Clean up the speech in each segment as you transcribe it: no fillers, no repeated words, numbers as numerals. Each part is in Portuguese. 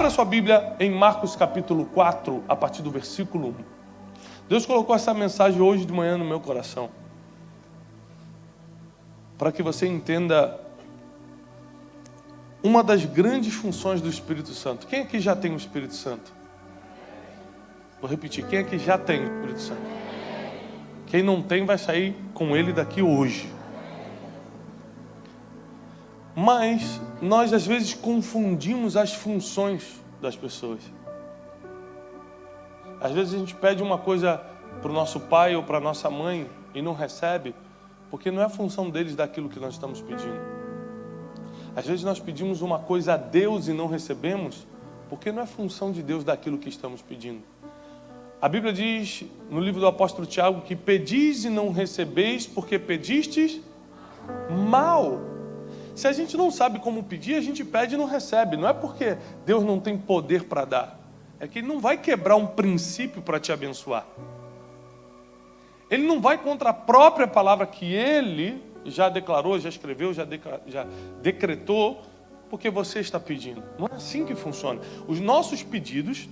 Abra sua Bíblia em Marcos capítulo 4, a partir do versículo 1. Deus colocou essa mensagem hoje de manhã no meu coração, para que você entenda uma das grandes funções do Espírito Santo. Quem aqui já tem o Espírito Santo? Vou repetir, quem aqui já tem o Espírito Santo? Quem não tem vai sair com ele daqui hoje. Mas nós às vezes confundimos as funções das pessoas. Às vezes a gente pede uma coisa para o nosso pai ou para a nossa mãe e não recebe, porque não é a função deles daquilo que nós estamos pedindo. Às vezes nós pedimos uma coisa a Deus e não recebemos, porque não é função de Deus daquilo que estamos pedindo. A Bíblia diz no livro do apóstolo Tiago que pedis e não recebeis porque pedistes mal. Se a gente não sabe como pedir, a gente pede e não recebe. Não é porque Deus não tem poder para dar. É que Ele não vai quebrar um princípio para te abençoar. Ele não vai contra a própria palavra que Ele já declarou, já escreveu, já decretou, porque você está pedindo. Não é assim que funciona. Os nossos pedidos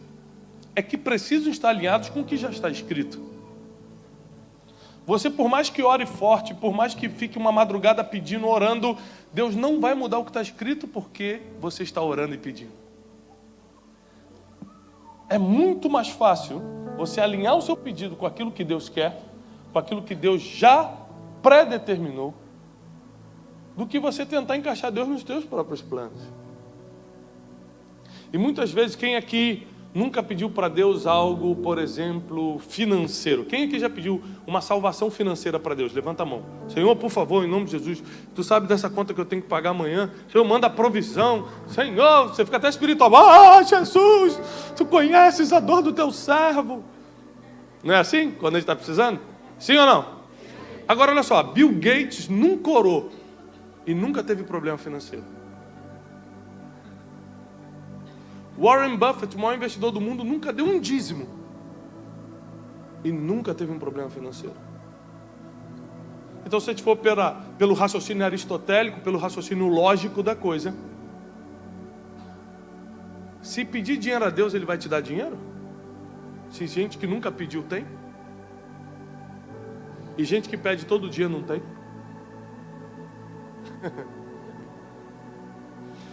é que precisam estar alinhados com o que já está escrito. Você, por mais que ore forte, por mais que fique uma madrugada pedindo, orando, Deus não vai mudar o que está escrito porque você está orando e pedindo. É muito mais fácil você alinhar o seu pedido com aquilo que Deus quer, com aquilo que Deus já predeterminou, do que você tentar encaixar Deus nos seus próprios planos. E muitas vezes, quem aqui nunca pediu para Deus algo, por exemplo, financeiro? Quem aqui já pediu uma salvação financeira para Deus? Levanta a mão. Senhor, por favor, em nome de Jesus, Tu sabe dessa conta que eu tenho que pagar amanhã. Senhor, manda a provisão. Senhor, você fica até espiritual. Ah, Jesus, Tu conheces a dor do Teu servo. Não é assim, quando a gente está precisando? Sim ou não? Agora, olha só, Bill Gates nunca orou e nunca teve problema financeiro. Warren Buffett, o maior investidor do mundo, nunca deu um dízimo e nunca teve um problema financeiro. Então, se a gente for pelo raciocínio aristotélico, pelo raciocínio lógico da coisa, se pedir dinheiro a Deus, Ele vai te dar dinheiro? Se gente que nunca pediu tem? E gente que pede todo dia não tem?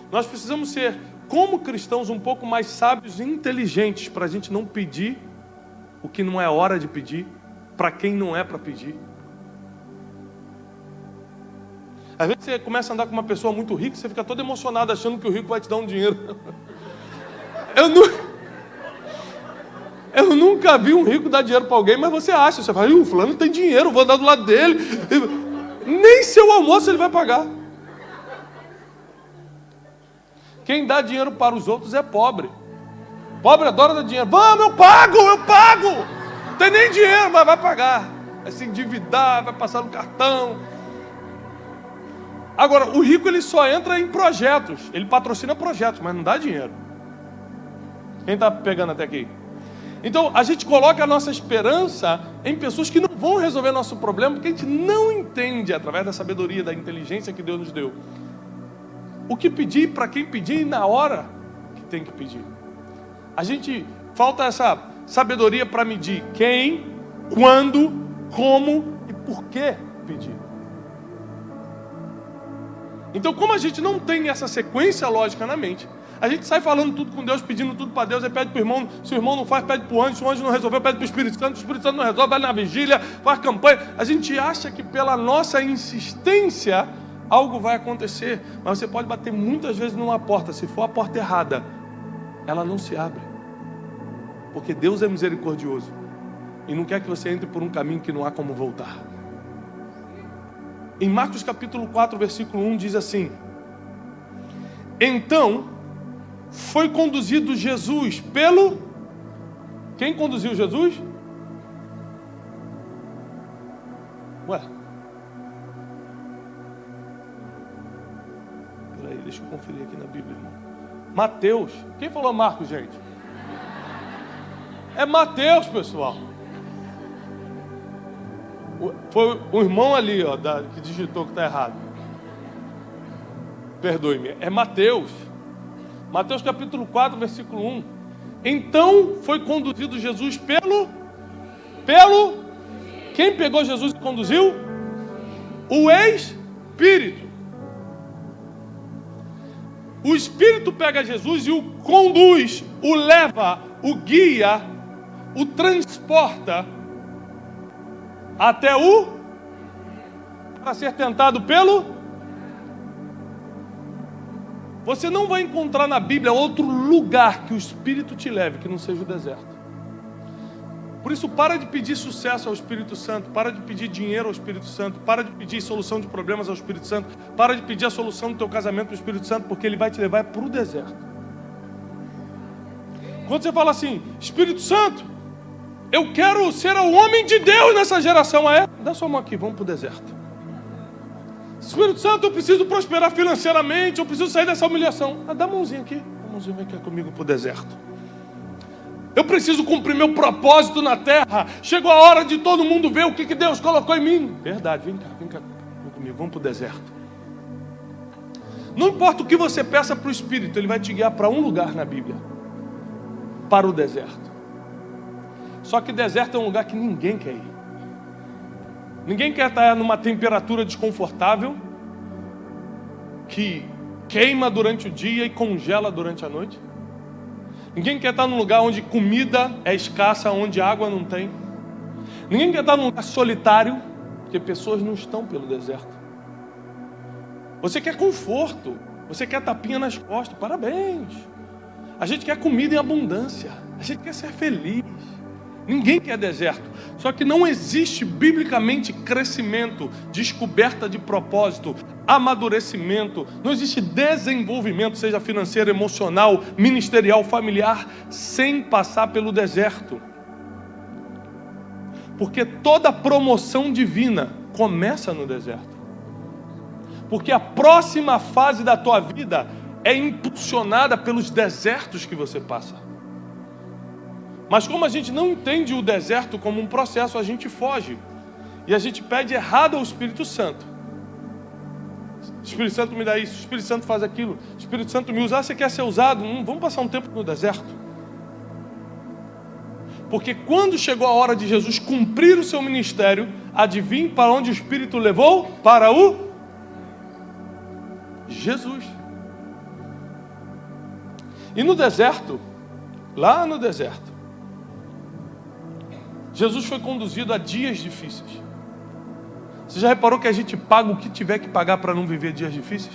Nós precisamos ser, como cristãos, um pouco mais sábios e inteligentes para a gente não pedir o que não é hora de pedir, para quem não é para pedir. Às vezes você começa a andar com uma pessoa muito rica, você fica todo emocionado achando que o rico vai te dar um dinheiro. Eu nunca vi um rico dar dinheiro para alguém, mas você acha, você fala, o fulano tem dinheiro, vou andar do lado dele. Nem seu almoço ele vai pagar. Quem dá dinheiro para os outros é pobre. Pobre adora dar dinheiro. Vamos, eu pago. Não tem nem dinheiro, mas vai pagar. Vai se endividar, vai passar no cartão. Agora, o rico ele só entra em projetos. Ele patrocina projetos, mas não dá dinheiro. Quem está pegando até aqui? Então, a gente coloca a nossa esperança em pessoas que não vão resolver nosso problema, porque a gente não entende, através da sabedoria, da inteligência que Deus nos deu, o que pedir, para quem pedir e na hora que tem que pedir. A gente falta essa sabedoria para medir quem, quando, como e por que pedir. Então, como a gente não tem essa sequência lógica na mente, a gente sai falando tudo com Deus, pedindo tudo para Deus, aí pede para o irmão, se o irmão não faz, pede para o anjo, se o anjo não resolveu, pede para o Espírito Santo não resolve, vai na vigília, faz campanha. A gente acha que pela nossa insistência algo vai acontecer, mas você pode bater muitas vezes numa porta, se for a porta errada, ela não se abre, porque Deus é misericordioso e não quer que você entre por um caminho que não há como voltar. Em Marcos capítulo 4, versículo 1 diz assim: então foi conduzido Jesus pelo... Quem conduziu Jesus? Ué, peraí, deixa eu conferir aqui na Bíblia, irmão. Mateus. Quem falou Marcos, gente? É Mateus, pessoal. Foi o irmão ali, ó, que digitou que está errado. Perdoe-me, é Mateus. Mateus capítulo 4, versículo 1. Então foi conduzido Jesus pelo... Quem pegou Jesus e conduziu? O Espírito. O Espírito pega Jesus e o conduz, o leva, o guia, o transporta até para ser tentado pelo... Você não vai encontrar na Bíblia outro lugar que o Espírito te leve que não seja o deserto. Por isso, para de pedir sucesso ao Espírito Santo, para de pedir dinheiro ao Espírito Santo, para de pedir solução de problemas ao Espírito Santo, para de pedir a solução do teu casamento ao Espírito Santo, porque ele vai te levar para o deserto. Quando você fala assim, Espírito Santo, eu quero ser o homem de Deus nessa geração, dá sua mão aqui, vamos para o deserto. Espírito Santo, eu preciso prosperar financeiramente, eu preciso sair dessa humilhação. Dá a mãozinha aqui, dá a mãozinha, vem cá comigo para o deserto. Eu preciso cumprir meu propósito na terra. Chegou a hora de todo mundo ver o que Deus colocou em mim. Verdade, vem cá comigo, vamos para o deserto. Não importa o que você peça para o Espírito, ele vai te guiar para um lugar na Bíblia. Para o deserto. Só que deserto é um lugar que ninguém quer ir. Ninguém quer estar numa temperatura desconfortável, que queima durante o dia e congela durante a noite. Ninguém quer estar num lugar onde comida é escassa, onde água não tem. Ninguém quer estar num lugar solitário, porque pessoas não estão pelo deserto. Você quer conforto, você quer tapinha nas costas, parabéns. A gente quer comida em abundância, a gente quer ser feliz. Ninguém quer deserto. Só que não existe biblicamente crescimento, descoberta de propósito, amadurecimento. Não existe desenvolvimento, seja financeiro, emocional, ministerial, familiar, sem passar pelo deserto. Porque toda promoção divina começa no deserto. Porque a próxima fase da tua vida é impulsionada pelos desertos que você passa. Mas como a gente não entende o deserto como um processo, a gente foge. E a gente pede errado ao Espírito Santo. Espírito Santo me dá isso, Espírito Santo faz aquilo, Espírito Santo me usa, você quer ser usado? Vamos passar um tempo no deserto. Porque quando chegou a hora de Jesus cumprir o seu ministério, adivinhe para onde o Espírito levou? Para o Jesus. E no deserto, lá no deserto, Jesus foi conduzido a dias difíceis. Você já reparou que a gente paga o que tiver que pagar para não viver dias difíceis?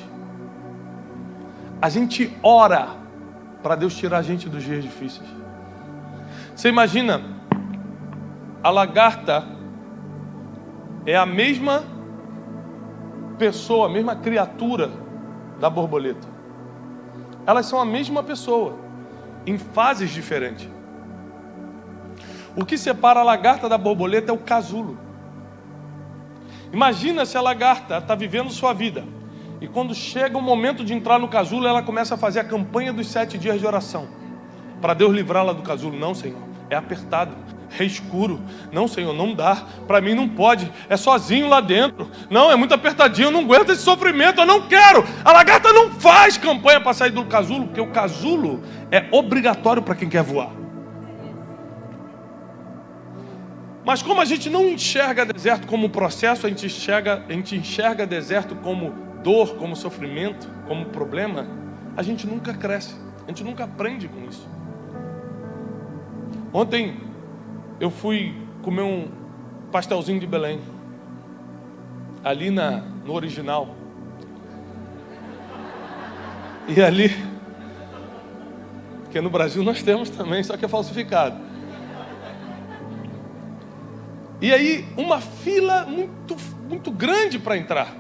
A gente ora para Deus tirar a gente dos dias difíceis. Você imagina, a lagarta é a mesma pessoa, a mesma criatura da borboleta. Elas são a mesma pessoa, em fases diferentes. O que separa a lagarta da borboleta é o casulo. Imagina se a lagarta está vivendo sua vida e quando chega o momento de entrar no casulo, ela começa a fazer a campanha dos 7 dias de oração para Deus livrá-la do casulo. Não, Senhor, é apertado, é escuro. Não, Senhor, não dá, para mim não pode, é sozinho lá dentro. Não, é muito apertadinho, eu não aguento esse sofrimento, eu não quero. A lagarta não faz campanha para sair do casulo, porque o casulo é obrigatório para quem quer voar. Mas como a gente não enxerga deserto como processo, a gente enxerga deserto como dor, como sofrimento, como problema, a gente nunca cresce, a gente nunca aprende com isso. Ontem eu fui comer um pastelzinho de Belém, ali no original. E ali, porque no Brasil nós temos também, só que é falsificado. E aí, uma fila muito grande para entrar.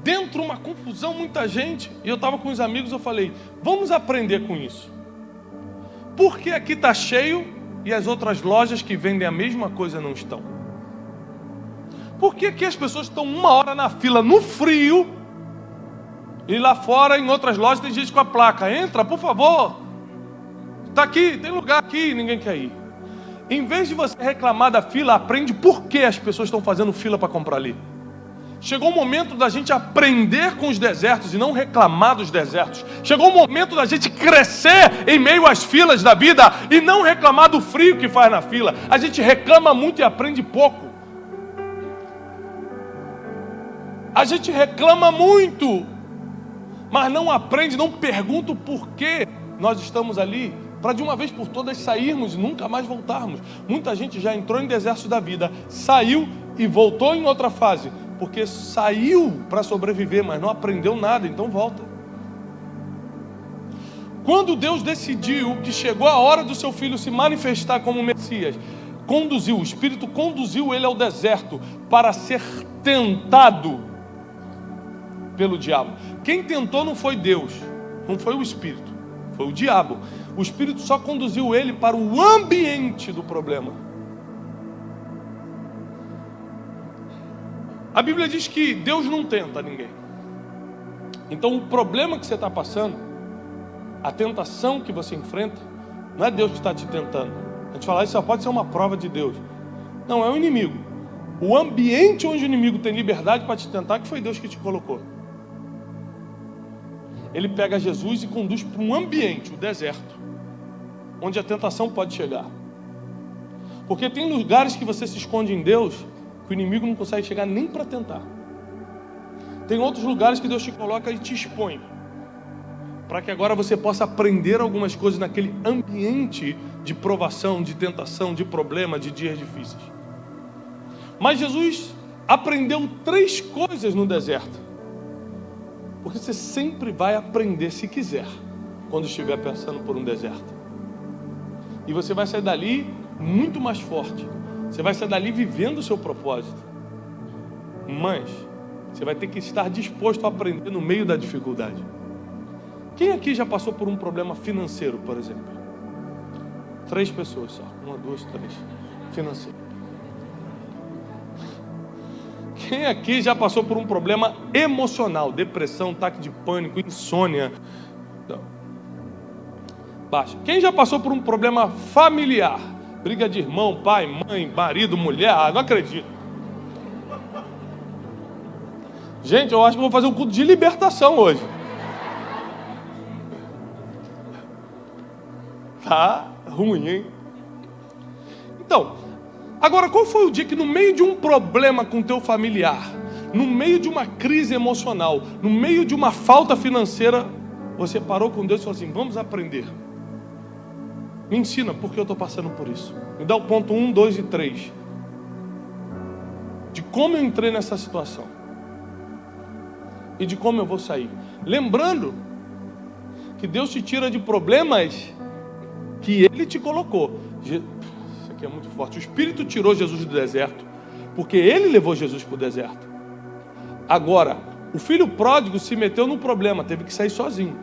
Dentro, uma confusão, muita gente. E eu estava com os amigos, eu falei, vamos aprender com isso. Por que aqui está cheio e as outras lojas que vendem a mesma coisa não estão? Por que aqui as pessoas estão 1 hora na fila, no frio, e lá fora, em outras lojas, tem gente com a placa, entra, por favor. Está aqui, tem lugar aqui, ninguém quer ir. Em vez de você reclamar da fila, aprende por que as pessoas estão fazendo fila para comprar ali. Chegou o momento da gente aprender com os desertos e não reclamar dos desertos. Chegou o momento da gente crescer em meio às filas da vida e não reclamar do frio que faz na fila. A gente reclama muito e aprende pouco. A gente reclama muito, mas não aprende, não pergunta o porquê nós estamos ali, para de uma vez por todas sairmos e nunca mais voltarmos. Muita gente já entrou em desertos da vida, saiu e voltou em outra fase, porque saiu para sobreviver, mas não aprendeu nada, então volta. Quando Deus decidiu que chegou a hora do seu filho se manifestar como Messias, o Espírito conduziu ele ao deserto para ser tentado pelo diabo. Quem tentou não foi Deus, não foi o Espírito, foi o diabo. O Espírito só conduziu ele para o ambiente do problema. A Bíblia diz que Deus não tenta ninguém. Então o problema que você está passando, a tentação que você enfrenta, não é Deus que está te tentando. A gente fala, isso só pode ser uma prova de Deus. Não, é o inimigo. O ambiente onde o inimigo tem liberdade para te tentar, que foi Deus que te colocou. Ele pega Jesus e conduz para um ambiente, o deserto, onde a tentação pode chegar. Porque tem lugares que você se esconde em Deus, que o inimigo não consegue chegar nem para tentar. Tem outros lugares que Deus te coloca e te expõe, para que agora você possa aprender algumas coisas naquele ambiente de provação, de tentação, de problema, de dias difíceis. Mas Jesus aprendeu 3 coisas no deserto. Porque você sempre vai aprender, se quiser, quando estiver passando por um deserto. E você vai sair dali muito mais forte. Você vai sair dali vivendo o seu propósito. Mas você vai ter que estar disposto a aprender no meio da dificuldade. Quem aqui já passou por um problema financeiro, por exemplo? 3 pessoas só. 1, 2, 3. Financeiro. Quem aqui já passou por um problema emocional? Depressão, ataque de pânico, insônia? Não. Baixa. Quem já passou por um problema familiar? Briga de irmão, pai, mãe, marido, mulher? Ah, não acredito. Gente, eu acho que vou fazer um culto de libertação hoje. Tá ruim, hein? Então, agora, qual foi o dia que no meio de um problema com teu familiar, no meio de uma crise emocional, no meio de uma falta financeira, você parou com Deus e falou assim, vamos aprender. Me ensina porque eu estou passando por isso. Me dá o ponto 1, 2 e 3. De como eu entrei nessa situação. E de como eu vou sair. Lembrando que Deus te tira de problemas que Ele te colocou. Isso aqui é muito forte. O Espírito tirou Jesus do deserto, porque Ele levou Jesus para o deserto. Agora, o filho pródigo se meteu no problema, teve que sair sozinho.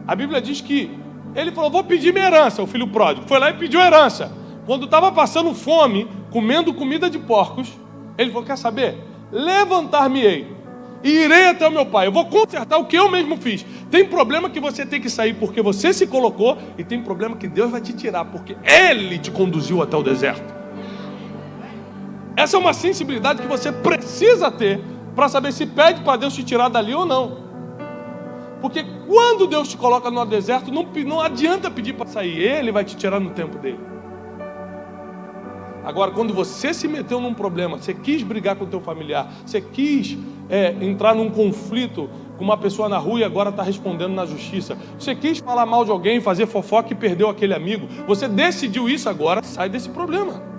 A Bíblia diz que ele falou, vou pedir minha herança, o filho pródigo. Foi lá e pediu herança. Quando estava passando fome, comendo comida de porcos, ele falou, quer saber? Levantar-me-ei e irei até o meu pai. Eu vou consertar o que eu mesmo fiz. Tem problema que você tem que sair porque você se colocou, e tem problema que Deus vai te tirar porque Ele te conduziu até o deserto. Essa é uma sensibilidade que você precisa ter para saber se pede para Deus te tirar dali ou não. Porque quando Deus te coloca no deserto, não adianta pedir para sair, Ele vai te tirar no tempo dele. Agora, quando você se meteu num problema, você quis brigar com o teu familiar, você quis entrar num conflito com uma pessoa na rua e agora está respondendo na justiça, você quis falar mal de alguém, fazer fofoca e perdeu aquele amigo, você decidiu isso agora, sai desse problema.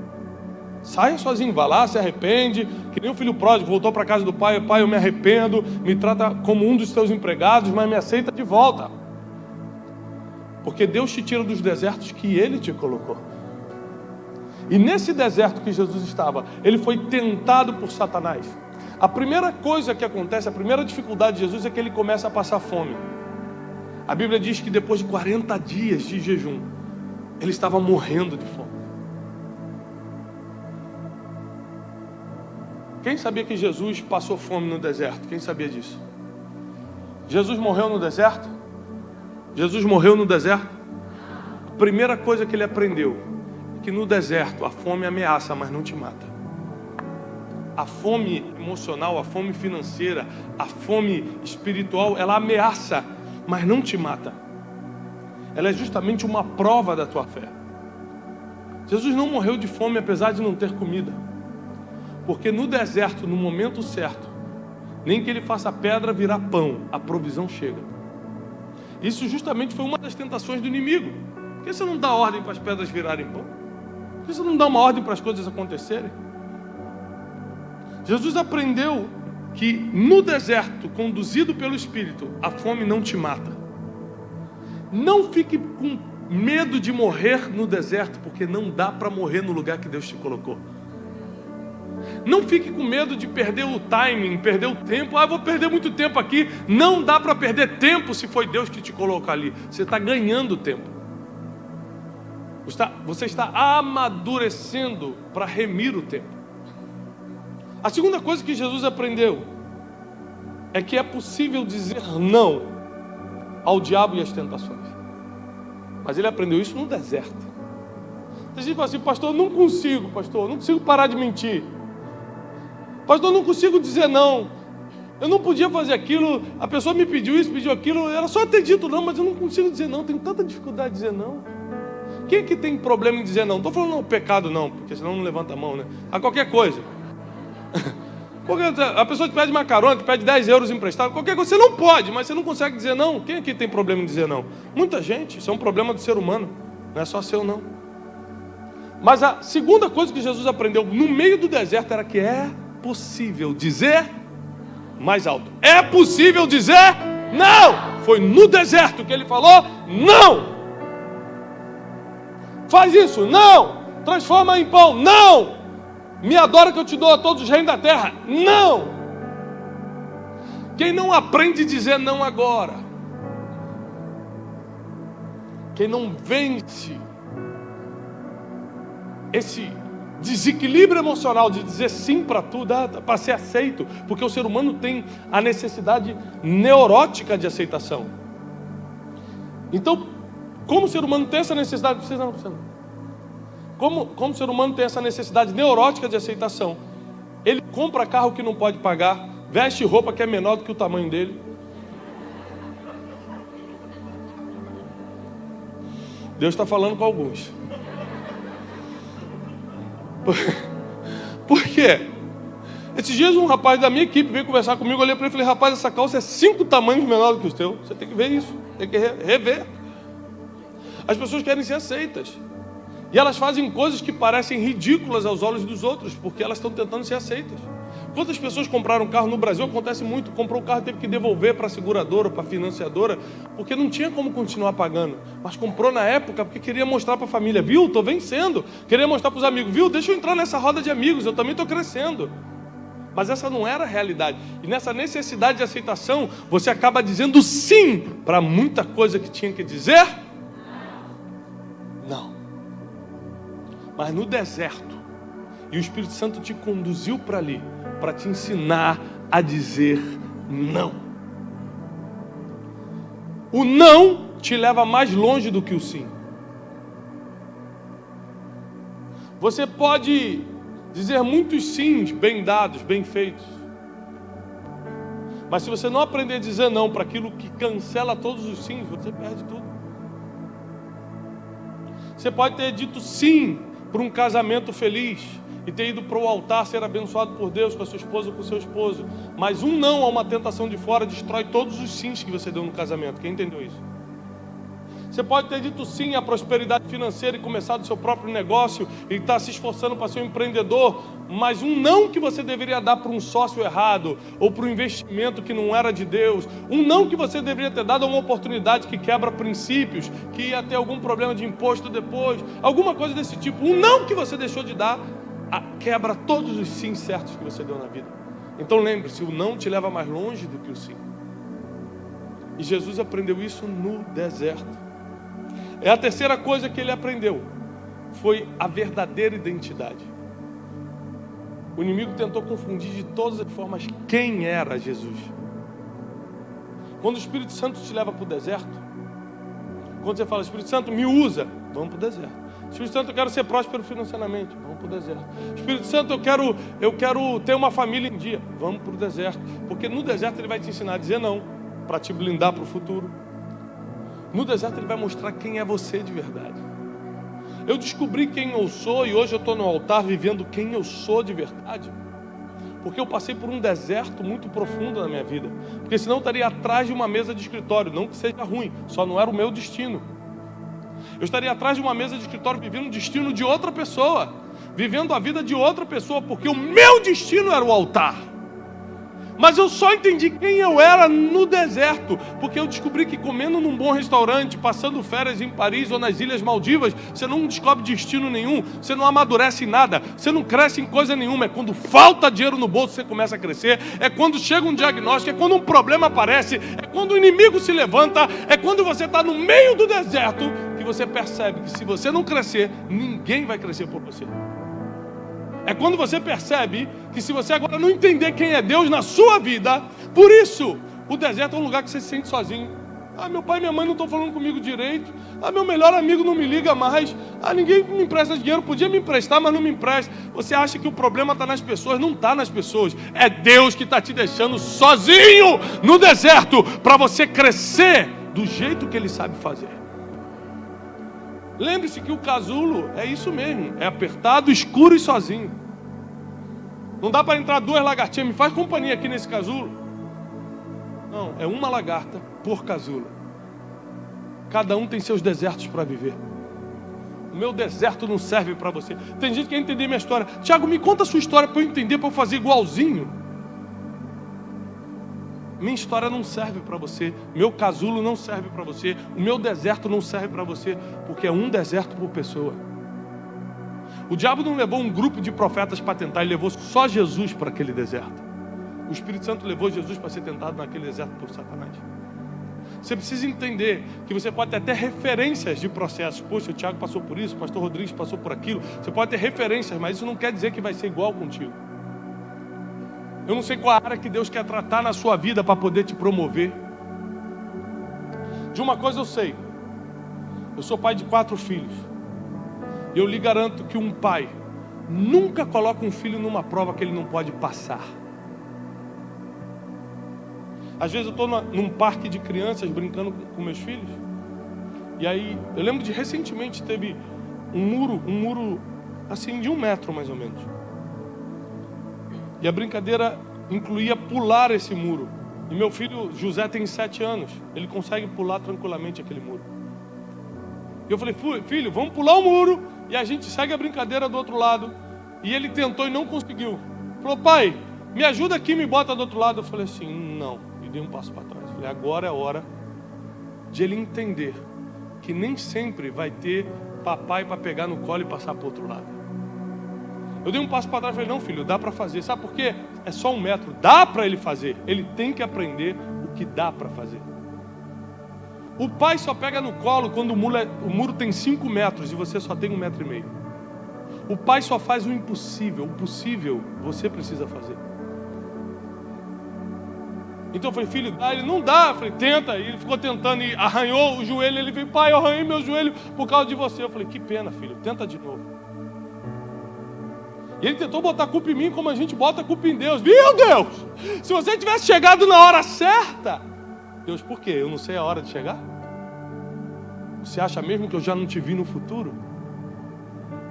Saia sozinho, vá lá, se arrepende, que nem o filho pródigo, voltou para a casa do pai, pai, eu me arrependo, me trata como um dos teus empregados, mas me aceita de volta. Porque Deus te tira dos desertos que Ele te colocou. E nesse deserto que Jesus estava, Ele foi tentado por Satanás. A primeira coisa que acontece, a primeira dificuldade de Jesus é que Ele começa a passar fome. A Bíblia diz que depois de 40 dias de jejum, Ele estava morrendo de fome. Quem sabia que Jesus passou fome no deserto? Quem sabia disso? Jesus morreu no deserto? Jesus morreu no deserto? A primeira coisa que ele aprendeu é que no deserto a fome ameaça, mas não te mata. a fome emocional, a fome financeira, a fome espiritual, ela ameaça, mas não te mata. Ela é justamente uma prova da tua fé. Jesus não morreu de fome apesar de não ter comida. Porque no deserto, no momento certo, nem que ele faça a pedra virar pão, a provisão chega. Isso justamente foi uma das tentações do inimigo. Por que você não dá ordem para as pedras virarem pão? Por que você não dá uma ordem para as coisas acontecerem? Jesus aprendeu que no deserto, conduzido pelo Espírito, a fome não te mata. Não fique com medo de morrer no deserto, porque não dá para morrer no lugar que Deus te colocou. Não fique com medo de perder o timing, perder o tempo. Vou perder muito tempo aqui. Não dá para perder tempo se foi Deus que te colocou ali. Você está ganhando tempo. Você está amadurecendo para remir o tempo. A segunda coisa que Jesus aprendeu é que é possível dizer não ao diabo e às tentações. Mas ele aprendeu isso no deserto. Tem gente que fala assim: pastor, não consigo parar de mentir. Pastor, não consigo dizer não. Eu não podia fazer aquilo, a pessoa me pediu isso, pediu aquilo, era só ter dito não, mas eu não consigo dizer não, tenho tanta dificuldade de dizer não. Quem é que tem problema em dizer não? Não estou falando não, pecado não, porque senão não levanta a mão, né? A qualquer coisa. A pessoa te pede uma carona, te pede 10 euros emprestado, qualquer coisa, você não pode, mas você não consegue dizer não. Quem aqui tem problema em dizer não? Muita gente, isso é um problema do ser humano, não é só seu não. Mas a segunda coisa que Jesus aprendeu no meio do deserto era que é possível dizer mais alto. É possível dizer não. Foi no deserto que ele falou não. Faz isso, não. Transforma em pão, não. Me adora que eu te dou a todos os reinos da terra, não. Quem não aprende a dizer não agora, quem não vence esse desequilíbrio emocional de dizer sim para tudo, para ser aceito, porque o ser humano tem a necessidade neurótica de aceitação. Então, como o ser humano tem essa necessidade, como o ser humano tem essa necessidade neurótica de aceitação, ele compra carro que não pode pagar, veste roupa que é menor do que o tamanho dele. Deus está falando com alguns. Por quê? Esses dias um rapaz da minha equipe veio conversar comigo, eu olhei para ele e falei: rapaz, essa calça é 5 tamanhos menor do que os teus. Você tem que ver isso, tem que rever. As pessoas querem ser aceitas. E elas fazem coisas que parecem ridículas aos olhos dos outros, porque elas estão tentando ser aceitas. Quantas pessoas compraram um carro no Brasil? Acontece muito. Comprou um carro e teve que devolver para a seguradora, para a financiadora, porque não tinha como continuar pagando. Mas comprou na época porque queria mostrar para a família: viu, estou vencendo. Queria mostrar para os amigos: viu, deixa eu entrar nessa roda de amigos, eu também estou crescendo. Mas essa não era a realidade. E nessa necessidade de aceitação, você acaba dizendo sim para muita coisa que tinha que dizer não. Mas no deserto, e o Espírito Santo te conduziu para ali, para te ensinar a dizer não. O não te leva mais longe do que o sim. Você pode dizer muitos sims bem dados, bem feitos, mas se você não aprender a dizer não para aquilo que cancela todos os sims, você perde tudo. Você pode ter dito sim para um casamento feliz e ter ido para o altar ser abençoado por Deus com a sua esposa ou com o seu esposo, mas um não a uma tentação de fora destrói todos os sims que você deu no casamento. Quem entendeu isso? Você pode ter dito sim à prosperidade financeira e começado o seu próprio negócio e estar se esforçando para ser um empreendedor, mas um não que você deveria dar para um sócio errado ou para um investimento que não era de Deus, um não que você deveria ter dado a uma oportunidade que quebra princípios, que ia ter algum problema de imposto depois, alguma coisa desse tipo, um não que você deixou de dar, quebra todos os sim certos que você deu na vida. Então lembre-se, o não te leva mais longe do que o sim. E Jesus aprendeu isso no deserto. É a terceira coisa que ele aprendeu, foi a verdadeira identidade. O inimigo tentou confundir de todas as formas quem era Jesus. Quando o Espírito Santo te leva para o deserto, quando você fala: Espírito Santo, me usa, vamos para o deserto. Espírito Santo, eu quero ser próspero financeiramente. Vamos para o deserto. Espírito Santo, eu quero ter uma família em dia. Vamos para o deserto. Porque no deserto ele vai te ensinar a dizer não, para te blindar para o futuro. No deserto ele vai mostrar quem é você de verdade. Eu descobri quem eu sou e hoje eu estou no altar vivendo quem eu sou de verdade. Porque eu passei por um deserto muito profundo na minha vida. Porque senão eu estaria atrás de uma mesa de escritório. Não que seja ruim, só não era o meu destino. Eu estaria atrás de uma mesa de escritório vivendo o destino de outra pessoa, vivendo a vida de outra pessoa, porque o meu destino era o altar. Mas eu só entendi quem eu era no deserto, porque eu descobri que comendo num bom restaurante, passando férias em Paris ou nas Ilhas Maldivas, você não descobre destino nenhum, você não amadurece em nada, você não cresce em coisa nenhuma. É quando falta dinheiro no bolso você começa a crescer, é quando chega um diagnóstico, é quando um problema aparece, é quando o inimigo se levanta, é quando você está no meio do deserto que você percebe que se você não crescer, ninguém vai crescer por você. É quando você percebe que se você agora não entender quem é Deus na sua vida, por isso, o deserto é um lugar que você se sente sozinho. Ah, meu pai e minha mãe não estão falando comigo direito. Ah, meu melhor amigo não me liga mais. Ah, ninguém me empresta dinheiro. Podia me emprestar, mas não me empresta. Você acha que o problema está nas pessoas? Não está nas pessoas. É Deus que está te deixando sozinho no deserto para você crescer do jeito que Ele sabe fazer. Lembre-se que o casulo é isso mesmo, é apertado, escuro e sozinho. Não dá para entrar duas lagartinhas, me faz companhia aqui nesse casulo. Não, é uma lagarta por casulo. Cada um tem seus desertos para viver. O meu deserto não serve para você. Tem gente que quer entender minha história. Tiago, me conta a sua história para eu entender, para eu fazer igualzinho. Minha história não serve para você, meu casulo não serve para você, o meu deserto não serve para você, porque é um deserto por pessoa. O diabo não levou um grupo de profetas para tentar, ele levou só Jesus para aquele deserto. O Espírito Santo levou Jesus para ser tentado naquele deserto por Satanás. Você precisa entender que você pode ter até referências de processos. Poxa, o Tiago passou por isso, o pastor Rodrigues passou por aquilo. Você pode ter referências, mas isso não quer dizer que vai ser igual contigo. Eu não sei qual a área que Deus quer tratar na sua vida para poder te promover. De uma coisa eu sei. Eu sou pai de 4 filhos. Eu lhe garanto que um pai nunca coloca um filho numa prova que ele não pode passar. Às vezes eu estou num parque de crianças brincando com meus filhos. E aí, eu lembro de recentemente teve um muro assim de 1 metro mais ou menos. E a brincadeira incluía pular esse muro. E meu filho José tem 7 anos. Ele consegue pular tranquilamente aquele muro. E eu falei, filho, vamos pular o muro e a gente segue a brincadeira do outro lado. E ele tentou e não conseguiu. Falou, pai, me ajuda aqui, me bota do outro lado. Eu falei assim, não. E dei um passo para trás. Eu falei, agora é a hora de ele entender que nem sempre vai ter papai para pegar no colo e passar para o outro lado. Eu dei um passo para trás e falei, não filho, dá para fazer. Sabe por quê? É só 1 metro, dá para ele fazer. Ele tem que aprender o que dá para fazer. O pai só pega no colo quando o muro tem 5 metros e você só tem 1,5 metros. O pai só faz o impossível. O possível você precisa fazer. Então eu falei, filho, dá? Ele, não dá. Eu falei, tenta. E ele ficou tentando e arranhou o joelho. Ele veio, pai, eu arranhei meu joelho por causa de você. Eu falei, que pena, filho, tenta de novo. E ele tentou botar a culpa em mim como a gente bota a culpa em Deus. Viu, Deus? Se você tivesse chegado na hora certa. Deus, por quê? Eu não sei a hora de chegar? Você acha mesmo que eu já não te vi no futuro?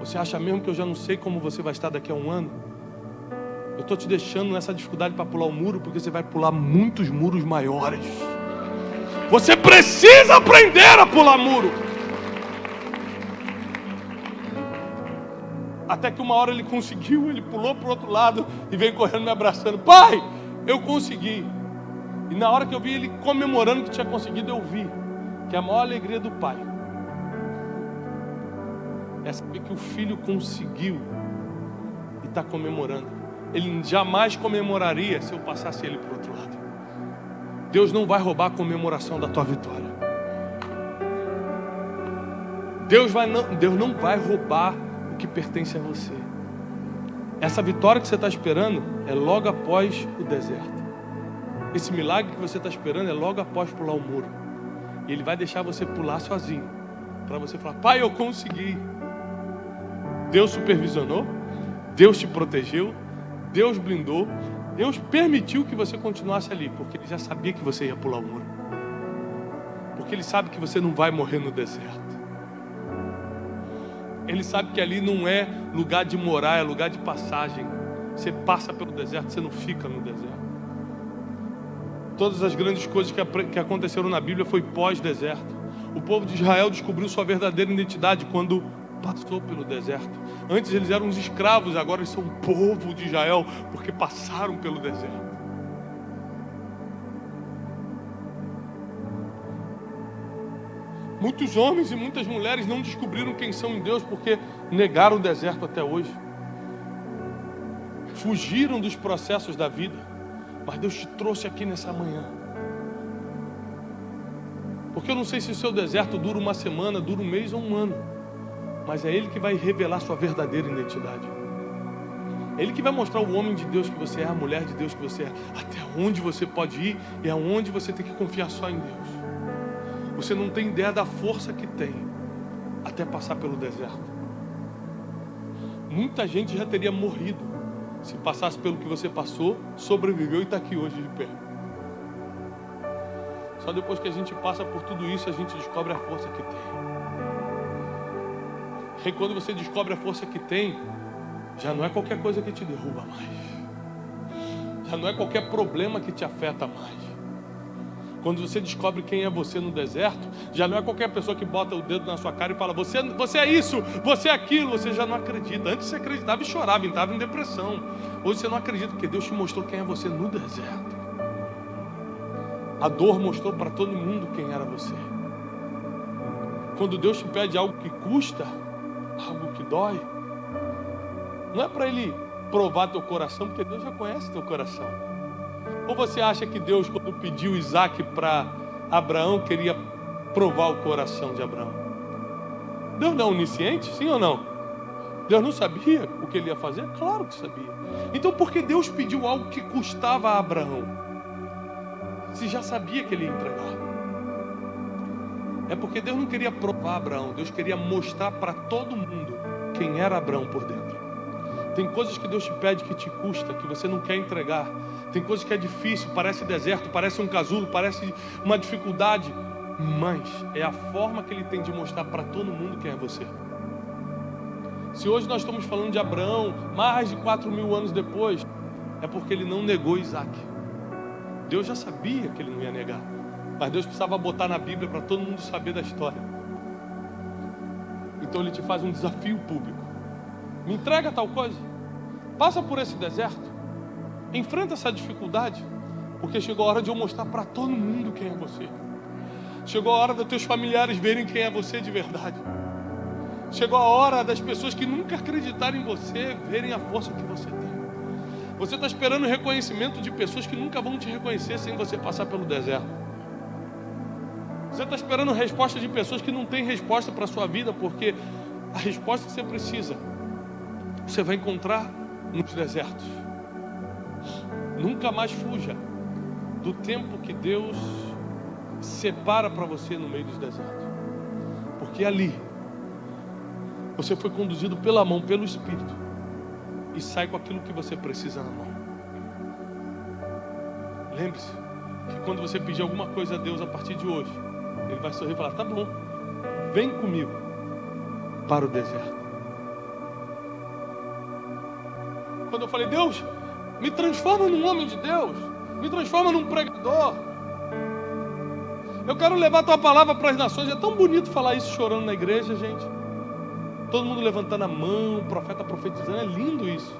Você acha mesmo que eu já não sei como você vai estar daqui a 1 ano? Eu estou te deixando nessa dificuldade para pular o muro, porque você vai pular muitos muros maiores. Você precisa aprender a pular muro. Até que uma hora ele conseguiu, ele pulou para o outro lado e veio correndo me abraçando. Pai, eu consegui. E na hora que eu vi ele comemorando que tinha conseguido, eu vi que a maior alegria do pai é saber que o filho conseguiu e está comemorando. Ele jamais comemoraria se eu passasse ele para o outro lado. Deus não vai roubar a comemoração da tua vitória. Deus não vai roubar o que pertence a você. Essa vitória que você está esperando é logo após o deserto. Esse milagre que você está esperando é logo após pular o muro. E Ele vai deixar você pular sozinho, para você falar, pai, eu consegui. Deus supervisionou, Deus te protegeu, Deus blindou, Deus permitiu que você continuasse ali, porque Ele já sabia que você ia pular o muro. Porque Ele sabe que você não vai morrer no deserto. Ele sabe que ali não é lugar de morar, é lugar de passagem. Você passa pelo deserto, você não fica no deserto. Todas as grandes coisas que aconteceram na Bíblia foi pós-deserto. O povo de Israel descobriu sua verdadeira identidade quando passou pelo deserto. Antes eles eram os escravos, agora eles são o povo de Israel, porque passaram pelo deserto. Muitos homens e muitas mulheres não descobriram quem são em Deus porque negaram o deserto até hoje. Fugiram dos processos da vida. Mas Deus te trouxe aqui nessa manhã. Porque eu não sei se o seu deserto dura uma semana, dura um mês ou um ano. Mas é Ele que vai revelar sua verdadeira identidade. É Ele que vai mostrar o homem de Deus que você é, a mulher de Deus que você é, até onde você pode ir e aonde você tem que confiar só em Deus. Você não tem ideia da força que tem até passar pelo deserto. Muita gente já teria morrido se passasse pelo que você passou, sobreviveu e está aqui hoje de pé. Só depois que a gente passa por tudo isso, a gente descobre a força que tem. E quando você descobre a força que tem, já não é qualquer coisa que te derruba mais. Já não é qualquer problema que te afeta mais. Quando você descobre quem é você no deserto, já não é qualquer pessoa que bota o dedo na sua cara e fala, você é isso, você é aquilo, você já não acredita. Antes você acreditava e chorava, entrava em depressão. Hoje você não acredita porque Deus te mostrou quem é você no deserto. A dor mostrou para todo mundo quem era você. Quando Deus te pede algo que custa, algo que dói, não é para Ele provar teu coração, porque Deus já conhece teu coração. Ou você acha que Deus, quando pediu Isaac para Abraão, queria provar o coração de Abraão? Deus não é onisciente, sim ou não? Deus não sabia o que ele ia fazer? Claro que sabia. Então por que Deus pediu algo que custava a Abraão? Se já sabia que ele ia entregar. É porque Deus não queria provar Abraão, Deus queria mostrar para todo mundo quem era Abraão por dentro. Tem coisas que Deus te pede que te custa, que você não quer entregar. Tem coisas que é difícil, parece deserto, parece um casulo, parece uma dificuldade. Mas é a forma que Ele tem de mostrar para todo mundo quem é você. Se hoje nós estamos falando de Abraão, mais de 4.000 anos depois, é porque ele não negou Isaac. Deus já sabia que ele não ia negar. Mas Deus precisava botar na Bíblia para todo mundo saber da história. Então Ele te faz um desafio público. Me entrega tal coisa. Passa por esse deserto. Enfrenta essa dificuldade. Porque chegou a hora de eu mostrar para todo mundo quem é você. Chegou a hora dos teus familiares verem quem é você de verdade. Chegou a hora das pessoas que nunca acreditaram em você verem a força que você tem. Você está esperando o reconhecimento de pessoas que nunca vão te reconhecer sem você passar pelo deserto. Você está esperando a resposta de pessoas que não têm resposta para a sua vida, porque a resposta que você precisa, você vai encontrar nos desertos. Nunca mais fuja do tempo que Deus separa para você no meio dos desertos. Porque ali, você foi conduzido pela mão, pelo Espírito, e sai com aquilo que você precisa na mão. Lembre-se que quando você pedir alguma coisa a Deus a partir de hoje, Ele vai sorrir e falar, tá bom, vem comigo para o deserto. Quando eu falei, Deus, me transforma num homem de Deus, me transforma num pregador, eu quero levar a tua palavra para as nações. É tão bonito falar isso chorando na igreja, gente. Todo mundo levantando a mão, o profeta profetizando, é lindo isso.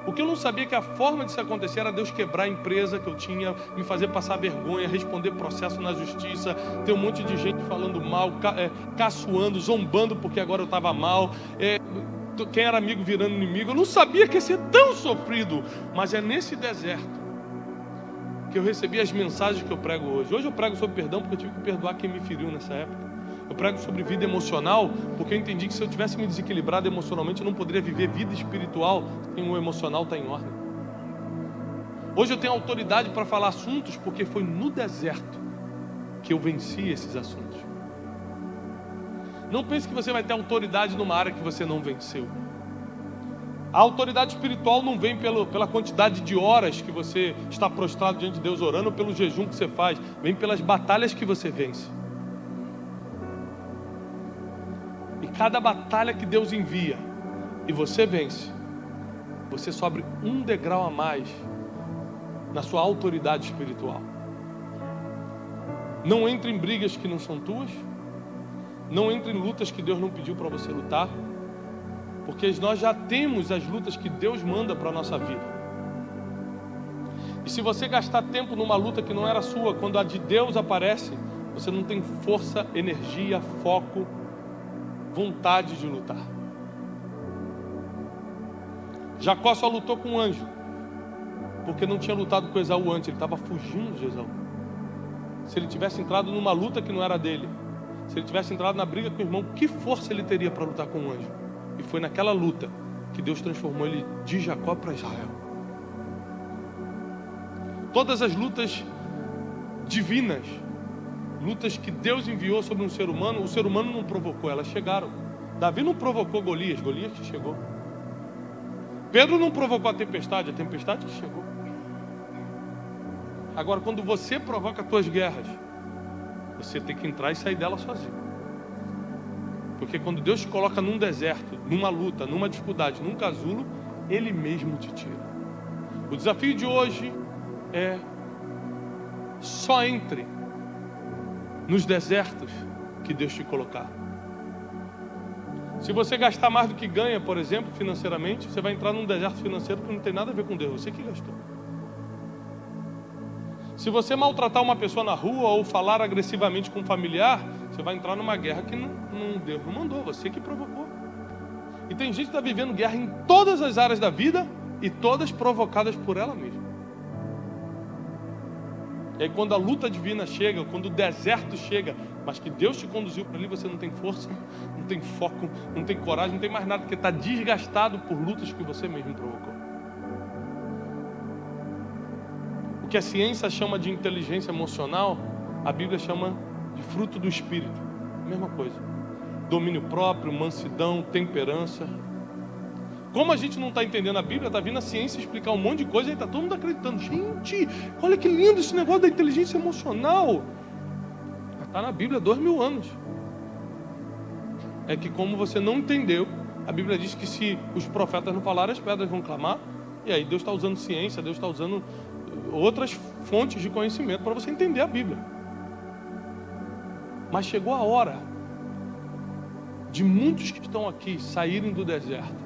O que eu não sabia que a forma disso acontecer era Deus quebrar a empresa que eu tinha, me fazer passar vergonha, responder processo na justiça, ter um monte de gente falando mal, caçoando, zombando porque agora eu estava mal, quem era amigo virando inimigo. Eu não sabia que ia ser tão sofrido, mas é nesse deserto que eu recebi as mensagens que eu prego hoje. Hoje eu prego sobre perdão porque eu tive que perdoar quem me feriu nessa época. Eu prego sobre vida emocional porque eu entendi que se eu tivesse me desequilibrado emocionalmente, eu não poderia viver vida espiritual se o emocional está em ordem. Hoje eu tenho autoridade para falar assuntos porque foi no deserto que eu venci esses assuntos. Não pense que você vai ter autoridade numa área que você não venceu. A autoridade espiritual não vem pela quantidade de horas que você está prostrado diante de Deus orando, ou pelo jejum que você faz. Vem pelas batalhas que você vence. E cada batalha que Deus envia e você vence, você sobe um degrau a mais na sua autoridade espiritual. Não entre em brigas que não são tuas. Não entre em lutas que Deus não pediu para você lutar. Porque nós já temos as lutas que Deus manda para a nossa vida. E se você gastar tempo numa luta que não era sua, quando a de Deus aparece, você não tem força, energia, foco, vontade de lutar. Jacó só lutou com um anjo, porque não tinha lutado com Esaú antes, ele estava fugindo de Esaú. Se ele tivesse entrado numa luta que não era dele, se ele tivesse entrado na briga com o irmão, que força ele teria para lutar com um anjo? E foi naquela luta que Deus transformou ele de Jacó para Israel. Todas as lutas divinas, lutas que Deus enviou sobre um ser humano, o ser humano não provocou, elas chegaram. Davi não provocou Golias, Golias que chegou. Pedro não provocou a tempestade que chegou. Agora, quando você provoca as tuas guerras, você tem que entrar e sair dela sozinho. Porque quando Deus te coloca num deserto, numa luta, numa dificuldade, num casulo, Ele mesmo te tira. O desafio de hoje é: só entre nos desertos que Deus te colocar. Se você gastar mais do que ganha, por exemplo, financeiramente, você vai entrar num deserto financeiro que não tem nada a ver com Deus, você que gastou. Se você maltratar uma pessoa na rua ou falar agressivamente com um familiar, você vai entrar numa guerra que Deus não mandou, você que provocou. E tem gente que está vivendo guerra em todas as áreas da vida e todas provocadas por ela mesma. E aí quando a luta divina chega, quando o deserto chega, mas que Deus te conduziu para ali, você não tem força, não tem foco, não tem coragem, não tem mais nada, porque está desgastado por lutas que você mesmo provocou. O que a ciência chama de inteligência emocional, a Bíblia chama de fruto do Espírito. Mesma coisa. Domínio próprio, mansidão, temperança. Como a gente não está entendendo a Bíblia, está vindo a ciência explicar um monte de coisa e está todo mundo acreditando. Gente, olha que lindo esse negócio da inteligência emocional. Está na Bíblia há 2000 anos. É que como você não entendeu, a Bíblia diz que se os profetas não falarem, as pedras vão clamar. E aí Deus está usando ciência, Deus está usando outras fontes de conhecimento para você entender a Bíblia. Mas chegou a hora de muitos que estão aqui saírem do deserto.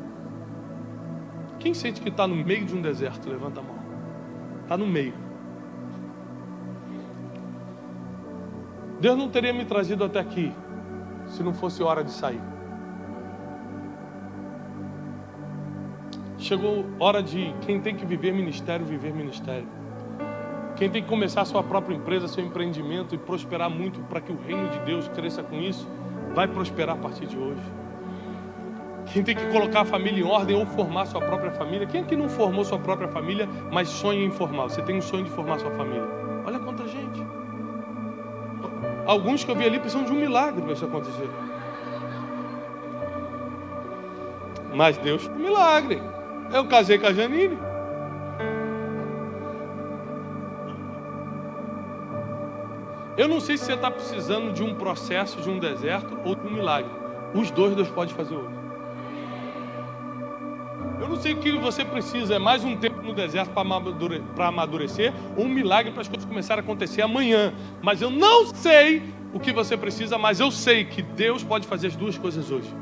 Quem sente que está no meio de um deserto? Levanta a mão. Está no meio. Deus não teria me trazido até aqui se não fosse hora de sair. Chegou hora de quem tem que viver ministério, viver ministério. Quem tem que começar a sua própria empresa, seu empreendimento e prosperar muito para que o reino de Deus cresça com isso, vai prosperar a partir de hoje. Quem tem que colocar a família em ordem ou formar sua própria família. Quem aqui não formou sua própria família, mas sonha em formar? Você tem um sonho de formar sua família. Olha quanta gente. Alguns que eu vi ali precisam de um milagre para isso acontecer. Mas Deus tem um milagre. Eu casei com a Janine. Eu não sei se você está precisando de um processo, de um deserto ou de um milagre. Os dois Deus pode fazer hoje. Eu não sei o que você precisa, é mais um tempo no deserto para amadurecer, ou um milagre para as coisas começarem a acontecer amanhã. Mas eu não sei o que você precisa, mas eu sei que Deus pode fazer as duas coisas hoje.